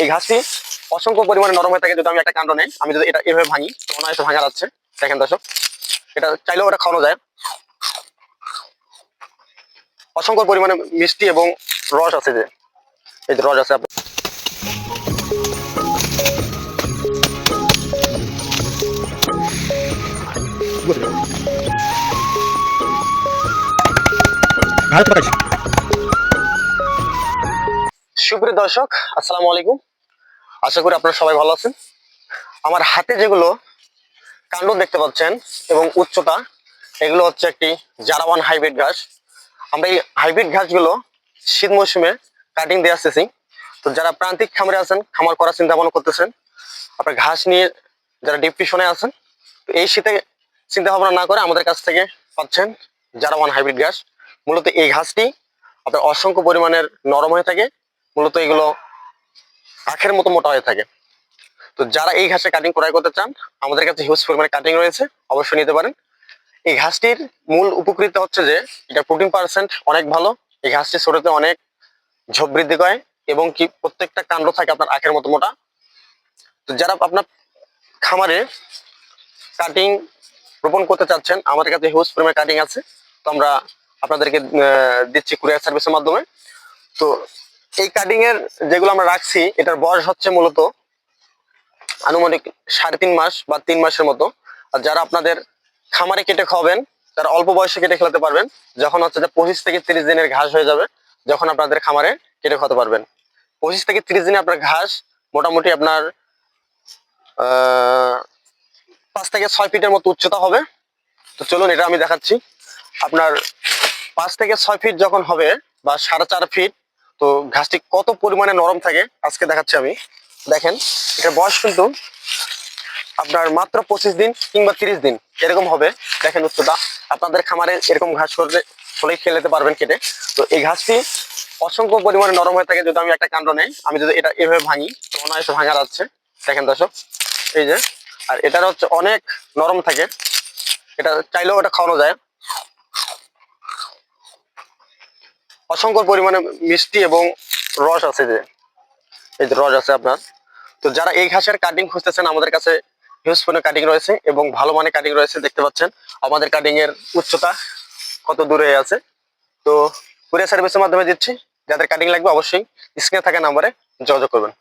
এই ঘাসটি অসংখ্য পরিমাণে নরম হয়ে থাকে। যদি আমি একটা কাণ্ড নেই, আমি যদি এটা এভাবে ভাঙি তো অনায়াসে ভাঙা যাচ্ছে। দেখেন দর্শক, এটা চাইলেও এটা খাওয়ানো যায়। অসংখ্য পরিমাণে মিষ্টি এবং রস আছে, যে এই যে রস আছে আপনার। সুপ্রিয় দর্শক, আসসালামু আলাইকুম। আশা করি আপনারা সবাই ভালো আছেন। আমার হাতে যেগুলো কাণ্ড দেখতে পাচ্ছেন এবং উচ্চতা, এগুলো হচ্ছে একটি জারাওয়ান হাইব্রিড ঘাস। আমরা এই হাইব্রিড ঘাসগুলো শীত মৌসুমে কাটিং দিয়ে আসতেছি। তো যারা প্রান্তিক খামারে আছেন, খামার করার চিন্তা ভাবনা করতেছেন, আপনার ঘাস নিয়ে যারা ডিপ্রেশনে আছেন, তো এই শীতে চিন্তা ভাবনা না করে আমাদের কাছ থেকে পাচ্ছেন জারাওয়ান হাইব্রিড ঘাস। মূলত এই ঘাসটি আপনার অসংখ্য পরিমাণের নরম হয়ে থাকে। মূলত এগুলো আখের মতো মোটা হয়ে থাকে। তো যারা এই ঘাসে কাটিং ক্রয় করতে চান, আমাদের কাছে হিউজ পরিমাণে কাটিং রয়েছে, অবশ্যই নিতে পারেন। এই ঘাসটির মূল উপকৃত হচ্ছে যে এটা প্রোটিন পার্সেন্ট অনেক ভালো। এই ঘাসটি ছোটতে অনেক ঝোপ বৃদ্ধি করে এবং কি প্রত্যেকটা কাণ্ড থাকে আপনার আখের মতো মোটা। তো যারা আপনার খামারে কাটিং রোপণ করতে চাচ্ছেন, আমাদের কাছে হিউজ পরিমাণে কাটিং আছে। তো আমরা আপনাদেরকে দিচ্ছি কুরিয়ার সার্ভিসের মাধ্যমে। তো এই কাটিং এর যেগুলো আমরা রাখছি, এটার বয়স হচ্ছে মূলত আনুমানিক 3.5 মাস বা 3 মাসের মতো। আর যারা আপনাদের খামারে কেটে খাওয়াবেন, তারা অল্প বয়সে কেটে খেলাতে পারবেন। যখন হচ্ছে যে 25 থেকে 30 দিনের ঘাস হয়ে যাবে, যখন আপনাদের খামারে কেটে খাওয়াতে পারবেন। 25 থেকে 30 দিনে আপনার ঘাস মোটামুটি আপনার 5 থেকে 6 ফিটের মতো উচ্চতা হবে। তো চলুন এটা আমি দেখাচ্ছি। আপনার 5 থেকে 6 ফিট যখন হবে বা 4.5 ফিট, তো ঘাসটি কত পরিমাণে নরম থাকে আজকে দেখাচ্ছি আমি। দেখেন, এটার বয়স কিন্তু আপনার মাত্র 25 দিন কিংবা 30 দিন এরকম হবে। দেখেন উচ্চতা, আপনাদের খামারে এরকম ঘাস করলে হলেই খেলে পারবেন কেটে। তো এই ঘাসটি অসংখ্য পরিমাণে নরম হয়ে থাকে। যদি আমি একটা কাণ্ড নেই, আমি যদি এটা এভাবে ভাঙি তো অনায়াসে ভাঙা যাচ্ছে। দেখেন দর্শক, এই যে, আর এটার হচ্ছে অনেক নরম থাকে। এটা চাইলেও এটা খাওয়ানো যায়। অসংখ্য পরিমাণে মিষ্টি এবং রস আছে, যে এই যে রস আছে আপনার। তো যারা এই ঘাসের কাটিং খুঁজতেছেন, আমাদের কাছে হিউজ পরিমাণে কাটিং রয়েছে এবং ভালো মানের কাটিং রয়েছে। দেখতে পাচ্ছেন আমাদের কাটিং এর উচ্চতা কত দূরে আছে। তো কুরিয়ার সার্ভিসের মাধ্যমে দিচ্ছি। যাদের কাটিং লাগবে অবশ্যই স্ক্রিনে থাকা নাম্বারে যোগাযোগ করবেন।